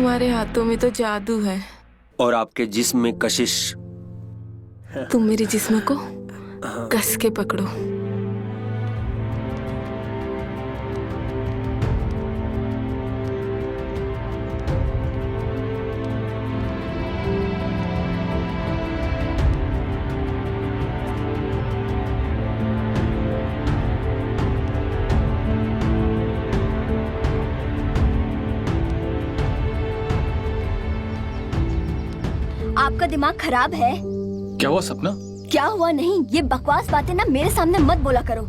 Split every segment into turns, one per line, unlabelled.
तुम्हारे हाथों में तो जादू है।
और आपके जिस्म में कशिश।
तुम मेरे जिस्म को कस के पकड़ो।
आपका दिमाग खराब है?
क्या हुआ सपना?
क्या हुआ नहीं, ये बकवास बातें ना मेरे सामने मत बोला करो।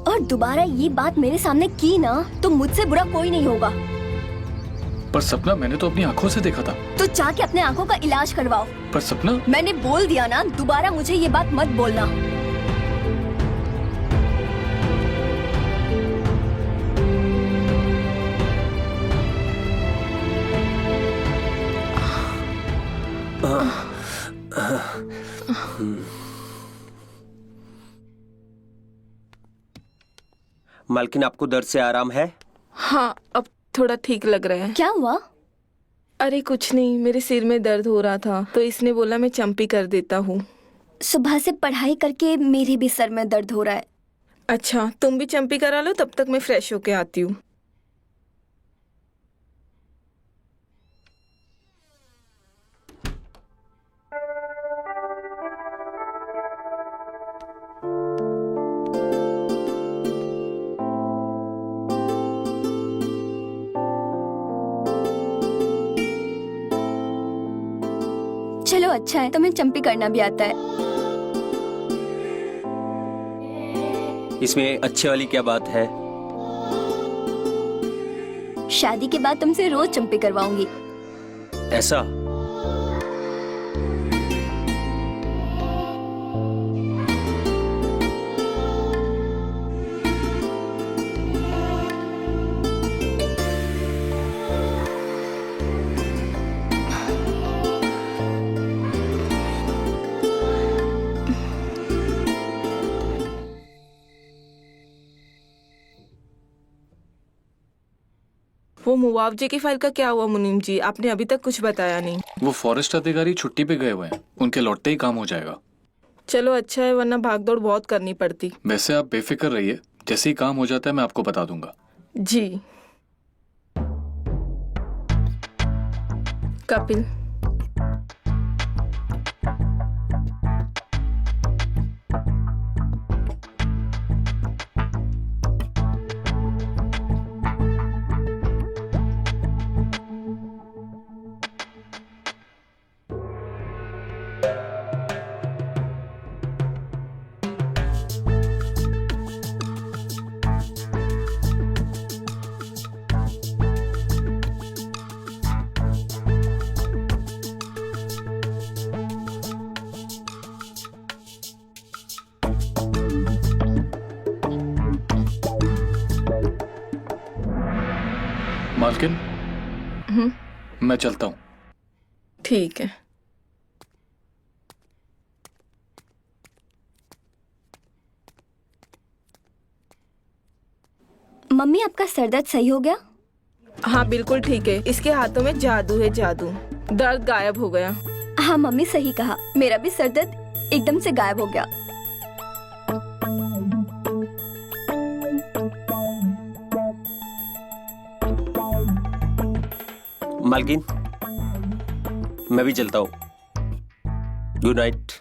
और दोबारा ये बात मेरे सामने की ना तो मुझसे बुरा कोई नहीं होगा।
पर सपना, मैंने तो अपनी आंखों से देखा था।
तो जाके अपने आंखों का इलाज करवाओ।
पर सपना,
मैंने बोल दिया ना, दोबारा मुझे ये बात मत बोलना।
मालकिन, आपको दर्द से आराम है?
हाँ, अब थोड़ा ठीक लग रहा है।
क्या हुआ?
अरे कुछ नहीं, मेरे सिर में दर्द हो रहा था तो इसने बोला मैं चंपी कर देता हूँ।
सुबह से पढ़ाई करके मेरे भी सर में दर्द हो रहा है।
अच्छा, तुम भी चंपी करा लो, तब तक मैं फ्रेश होके आती हूँ।
चलो अच्छा है, तुम्हें चंपी करना भी आता है।
इसमें अच्छे वाली क्या बात है?
शादी के बाद तुमसे रोज चंपी करवाऊंगी।
ऐसा?
वो मुआवजे की फाइल का क्या हुआ मुनीम जी? आपने अभी तक कुछ बताया नहीं।
वो फॉरेस्ट अधिकारी छुट्टी पे गए हुए हैं, उनके लौटते ही काम हो जाएगा।
चलो अच्छा है, वरना भागदौड़ बहुत करनी पड़ती।
वैसे आप बेफिक्र रहिए, जैसे ही काम हो जाता है मैं आपको बता दूंगा।
जी। कपिल,
मालकिन, मैं चलता हूँ।
ठीक है।
मम्मी, आपका सर दर्द सही हो गया?
हाँ बिल्कुल ठीक है, इसके हाथों में जादू है, जादू। दर्द गायब हो गया।
हाँ मम्मी, सही कहा, मेरा भी सर दर्द एकदम से गायब हो गया।
मालकिन, मैं भी चलता हूँ। Good night.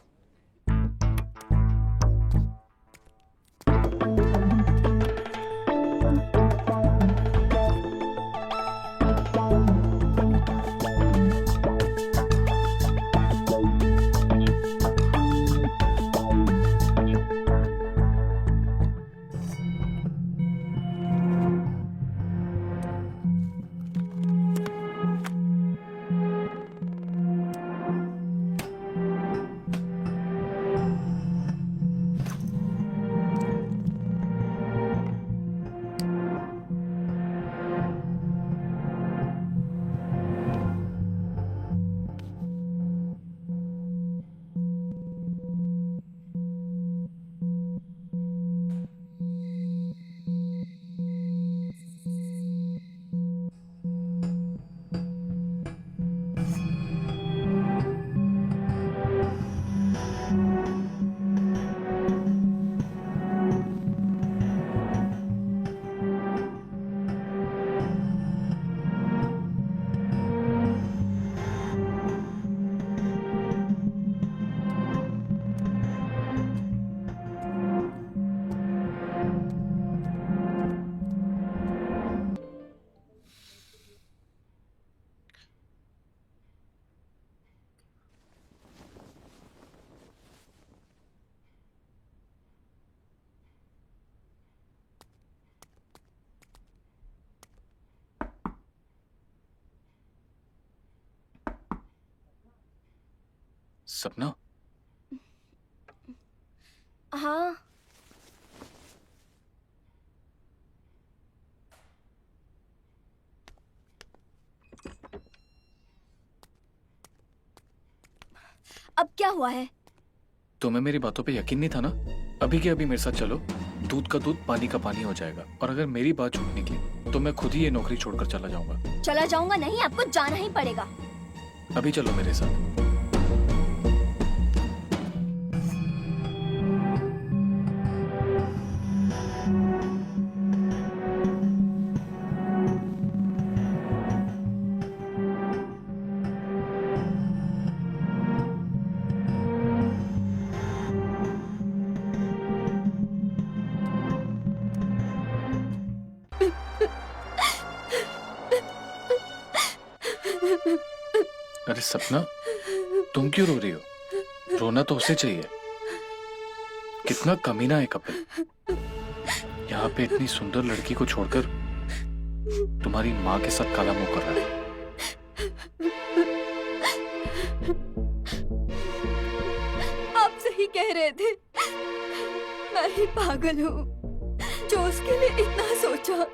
सपना,
हाँ, अब क्या हुआ है?
तुम्हें मेरी बातों पे यकीन नहीं था ना? अभी के अभी मेरे साथ चलो, दूध का दूध पानी का पानी हो जाएगा। और अगर मेरी बात झूठ निकली तो मैं खुद ही ये नौकरी छोड़कर चला जाऊंगा।
चला जाऊंगा नहीं, आपको जाना ही पड़ेगा।
अभी चलो मेरे साथ। अरे सपना, तुम क्यों रो रही हो? रोना तो उसे चाहिए। कितना कमीना है कपिल, यहाँ पे इतनी सुंदर लड़की को छोड़कर तुम्हारी माँ के साथ काला मुंह कर रहा है।
आप सही कह रहे थे, मैं ही पागल हूँ जो उसके लिए इतना सोचा।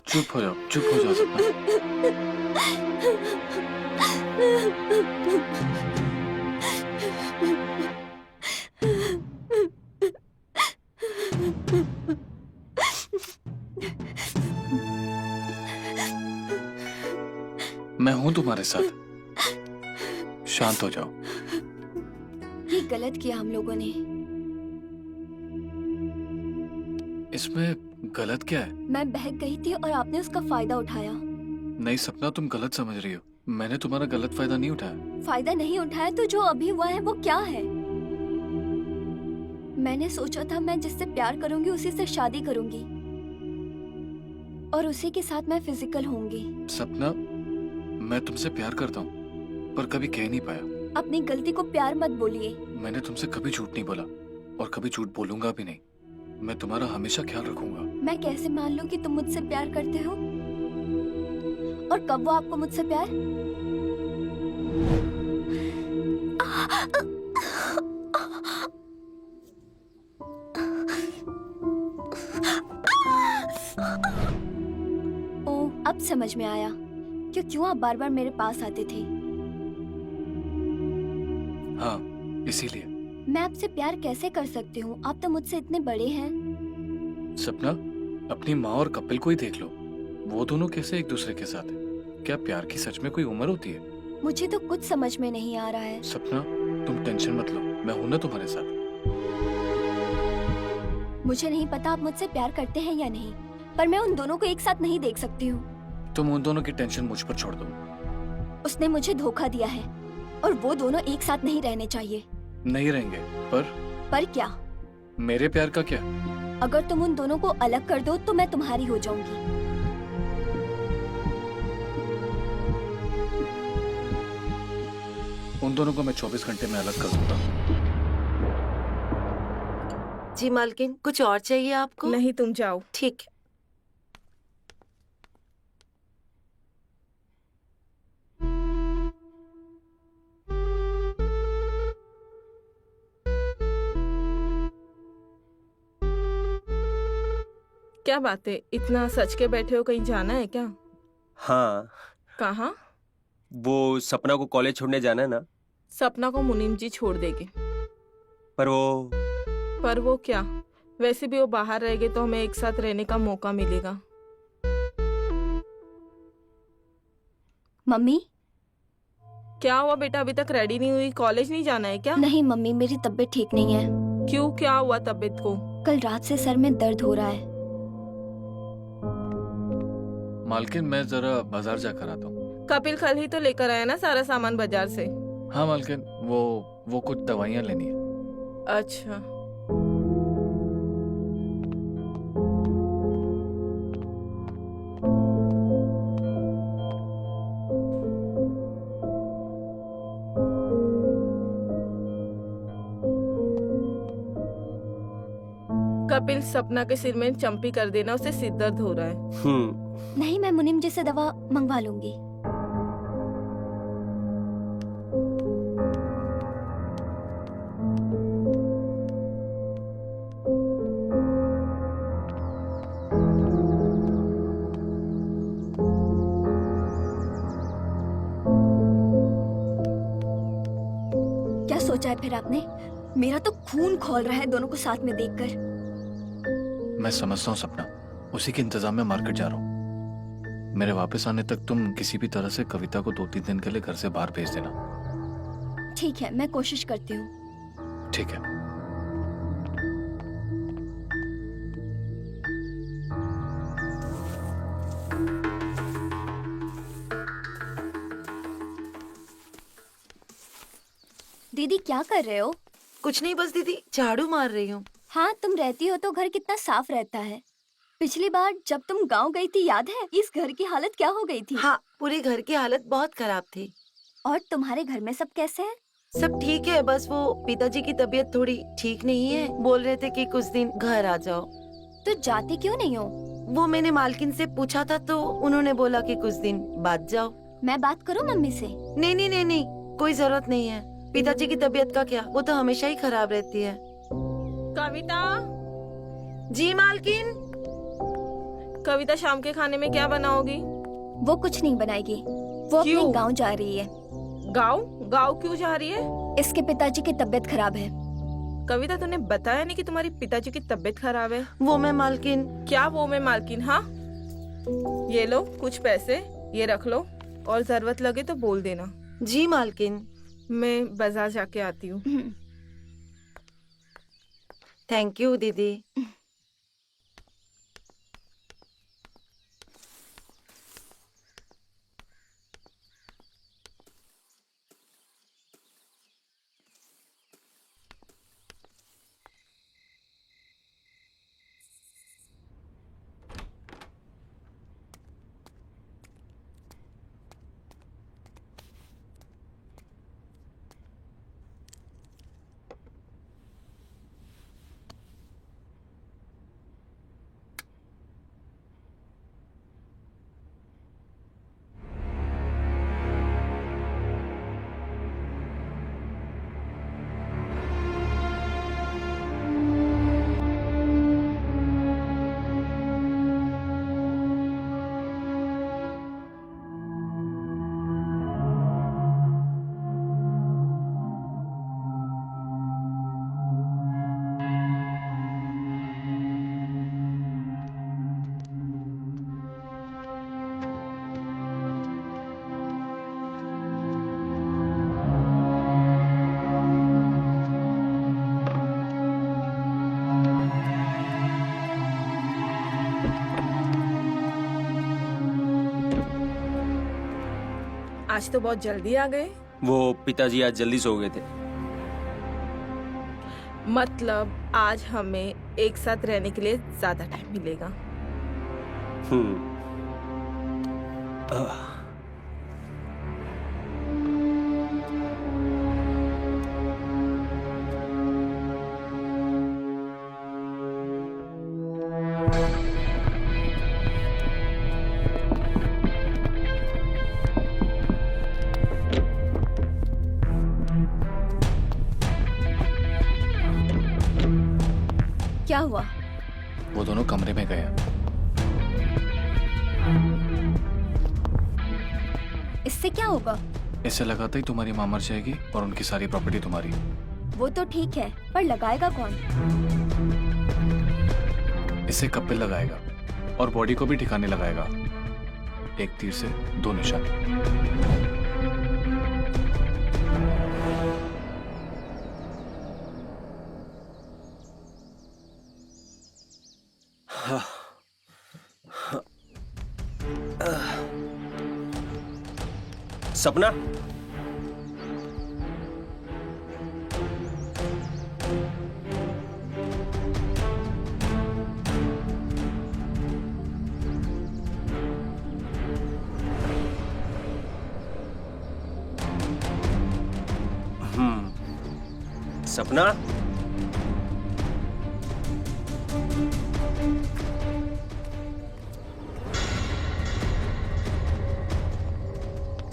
चुप हो जाओ, चुप हो जाओ सपना। मैं हूं तुम्हारे साथ, शांत हो जाओ।
ये गलत किया हम लोगों ने।
इसमें गलत क्या है?
मैं बहक गई थी और आपने उसका फायदा उठाया।
नहीं सपना, तुम गलत समझ रही हो। मैंने तुम्हारा गलत फायदा नहीं उठाया।
फायदा नहीं उठाया तो जो अभी हुआ है वो क्या है? मैंने सोचा था मैं जिससे प्यार करूंगी उसी से शादी करूंगी और उसी के साथ मैं फिजिकल होंगी।
सपना, मैं तुमसे प्यार करता हूँ पर कभी कह नहीं पाया।
अपनी गलती को प्यार मत बोलिए।
मैंने तुमसे कभी झूठ नहीं बोला और कभी झूठ बोलूंगा भी नहीं। मैं तुम्हारा हमेशा ख्याल रखूंगा।
मैं कैसे मान लूं कि तुम मुझसे प्यार करते हो? और कब वो आपको मुझसे प्यार? ओ, अब समझ में आया कि क्यों आप बार बार मेरे पास आते थे।
हाँ, इसीलिए।
मैं आपसे प्यार कैसे कर सकती हूँ? आप तो मुझसे इतने बड़े हैं।
सपना, अपनी माँ और कपिल को ही देख लो। वो दोनों कैसे एक दूसरे के साथ है? क्या प्यार की सच में कोई उम्र होती है?
मुझे तो कुछ समझ में नहीं आ रहा है।
सपना, तुम टेंशन मत लो, मैं हूं ना तुम्हारे साथ।
मुझे नहीं पता आप मुझसे प्यार करते हैं या नहीं, पर मैं उन दोनों को एक साथ नहीं देख सकती हूँ।
तुम उन दोनों की टेंशन मुझ पर छोड़ दो।
उसने मुझे धोखा दिया है और वो दोनों एक साथ नहीं रहने चाहिए।
नहीं रहेंगे,
पर क्या?
मेरे प्यार का क्या?
अगर तुम उन दोनों को अलग कर दो तो मैं तुम्हारी हो जाऊंगी।
उन दोनों को मैं 24 घंटे में अलग कर दूंगा।
जी मालकिन, कुछ और चाहिए आपको?
नहीं, तुम जाओ।
ठीक है।
क्या बात है, इतना सच के बैठे हो? कहीं जाना है क्या?
हाँ,
कहाँ?
वो सपना को कॉलेज छोड़ने जाना है ना।
सपना को मुनीम जी छोड़ देंगे।
पर
वो क्या? वैसे भी वो बाहर रहेंगे तो हमें एक साथ रहने का मौका मिलेगा।
मम्मी?
क्या हुआ बेटा, अभी तक रेडी नहीं हुई? कॉलेज नहीं जाना है क्या?
नहीं मम्मी, मेरी तबीयत ठीक नहीं है।
क्यों, क्या हुआ तबीयत को?
कल रात से सर में दर्द हो रहा है।
मालकिन, मैं जरा बाजार जाकर आता हूँ।
कपिल कल ही तो लेकर आया ना सारा सामान बाजार से।
हाँ मालकिन, वो कुछ दवाइयाँ लेनी है।
अच्छा। कपिल, सपना के सिर में चंपी कर देना, उसे सिर दर्द हो रहा है।
नहीं, मैं मुनीम जी से दवा मंगवा लूंगी। क्या सोचा है फिर आपने? मेरा तो खून खौल रहा है दोनों को साथ में देखकर।
मैं समझता हूँ सपना, उसी के इंतजाम में मार्केट जा रहा हूँ। मेरे वापस आने तक तुम किसी भी तरह से कविता को 2-3 दिन के लिए घर से बाहर भेज देना।
ठीक है, मैं कोशिश करती हूँ।
ठीक है।
दीदी क्या कर रहे हो?
कुछ नहीं, बस दीदी झाड़ू मार रही हूँ।
हाँ, तुम रहती हो तो घर कितना साफ रहता है। पिछली बार जब तुम गांव गई थी, याद है इस घर की हालत क्या हो गई थी?
हाँ, पूरे घर की हालत बहुत खराब थी।
और तुम्हारे घर में सब कैसे हैं?
सब ठीक है, बस वो पिताजी की तबीयत थोड़ी ठीक नहीं है। बोल रहे थे कि कुछ दिन घर आ जाओ।
तो जाती क्यों नहीं हो?
वो मैंने मालकिन से पूछा था तो उन्होंने बोला कि कुछ दिन बाद जाओ।
मैं बात करूं मम्मी से?
नहीं नहीं नहीं नहीं, कोई जरूरत नहीं है। पिताजी की तबीयत का क्या, वो तो हमेशा ही खराब रहती है।
कविता,
जी मालकिन।
कविता शाम के खाने में क्या बनाओगी?
वो कुछ नहीं बनाएगी, वो अपने
क्यों?
गांव जा रही है।
गाँव? गाँव क्यों जा रही है?
इसके पिताजी की तबीयत खराब है।
कविता, तूने बताया नहीं कि तुम्हारी पिताजी की तबीयत खराब है?
वो मैं मालकिन।
क्या वो में मालकिन? हाँ, ये लो कुछ पैसे, ये रख लो, और जरूरत लगे तो बोल देना।
जी मालकिन।
मैं बाजार जाके आती हूँ।
थैंक यू दीदी।
आज तो बहुत जल्दी आ गए।
वो पिताजी आज जल्दी सो गए थे।
मतलब आज हमें एक साथ रहने के लिए ज्यादा टाइम मिलेगा।
हम्म। आह,
क्या हुआ?
वो दोनों कमरे में गए।
इससे क्या होगा?
इससे लगाते ही तुम्हारी मां मर जाएगी और उनकी सारी प्रॉपर्टी तुम्हारी।
वो तो ठीक है, पर लगाएगा कौन?
इससे कपिल लगाएगा और बॉडी को भी ठिकाने लगाएगा। एक तीर से 2 निशाने।
सपना, सपना,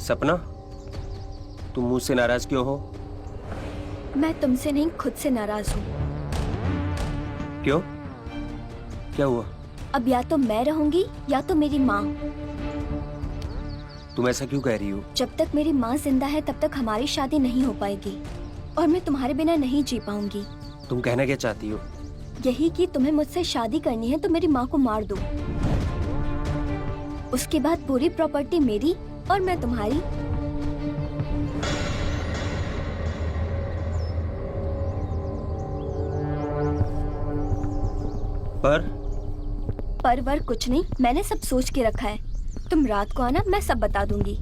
सपना, तुम मुझसे नाराज क्यों हो?
मैं तुमसे नहीं, खुद से नाराज हूँ।
क्यों? क्या हुआ?
अब या तो मैं रहूंगी या तो मेरी माँ।
तुम ऐसा क्यों कह रही हो?
जब तक मेरी माँ जिंदा है तब तक हमारी शादी नहीं हो पाएगी और मैं तुम्हारे बिना नहीं जी पाऊंगी।
तुम कहना क्या चाहती हो?
यही कि तुम्हें मुझसे शादी करनी है तो मेरी माँ को मार दो। उसके बाद पूरी प्रॉपर्टी मेरी और मैं तुम्हारी। पर वर कुछ नहीं, मैंने सब सोच के रखा है। तुम रात को आना, मैं सब बता दूंगी।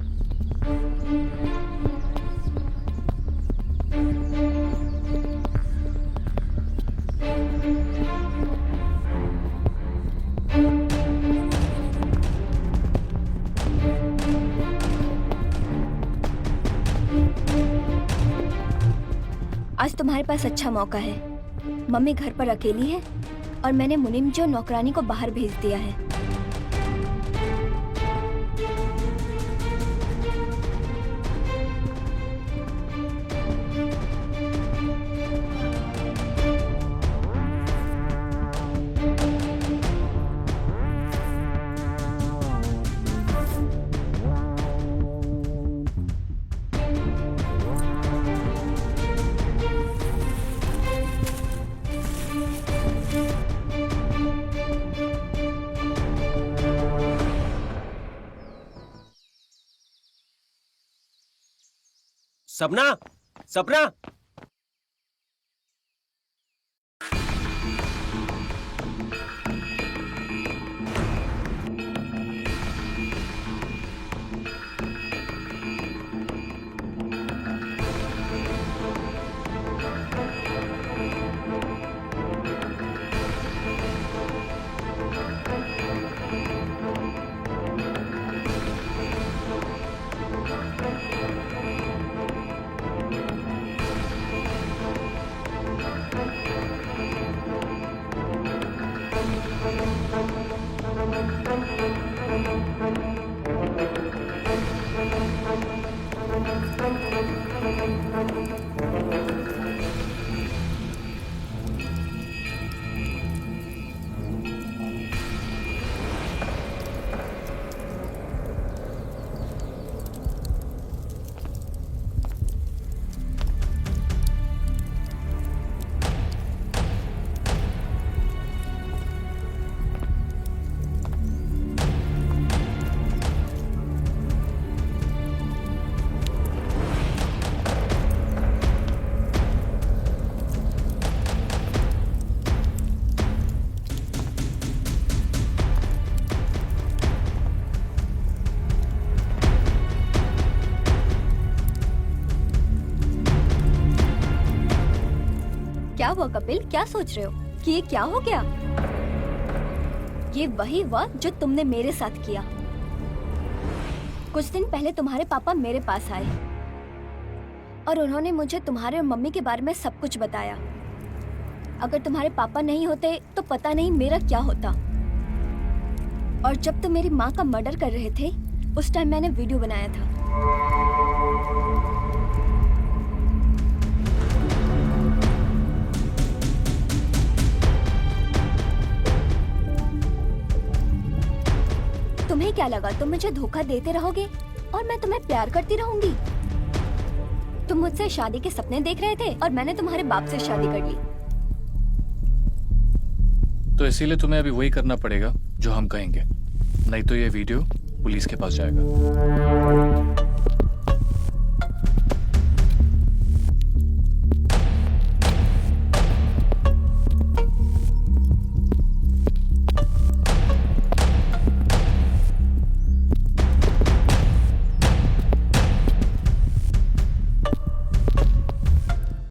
आज तुम्हारे पास अच्छा मौका है। मम्मी घर पर अकेली है और मैंने मुनीम जी और नौकरानी को बाहर भेज दिया है।
सपना, सपना,
क्या हुआ कपिल, क्या सोच रहे हो कि ये क्या हो गया? ये वही हुआ जो तुमने मेरे साथ किया। कुछ दिन पहले तुम्हारे पापा मेरे पास आए और उन्होंने मुझे तुम्हारे और मम्मी के बारे में सब कुछ बताया। अगर तुम्हारे पापा नहीं होते तो पता नहीं मेरा क्या होता। और जब तुम मेरी माँ का मर्डर कर रहे थे उस टाइम मैंने वीडियो बनाया था। तुम्हें क्या लगा तुम मुझे धोखा देते रहोगे और मैं तुम्हें प्यार करती रहूंगी? तुम मुझसे शादी के सपने देख रहे थे और मैंने तुम्हारे बाप से शादी कर ली।
तो इसीलिए तुम्हें अभी वही करना पड़ेगा जो हम कहेंगे, नहीं तो ये वीडियो पुलिस के पास जाएगा।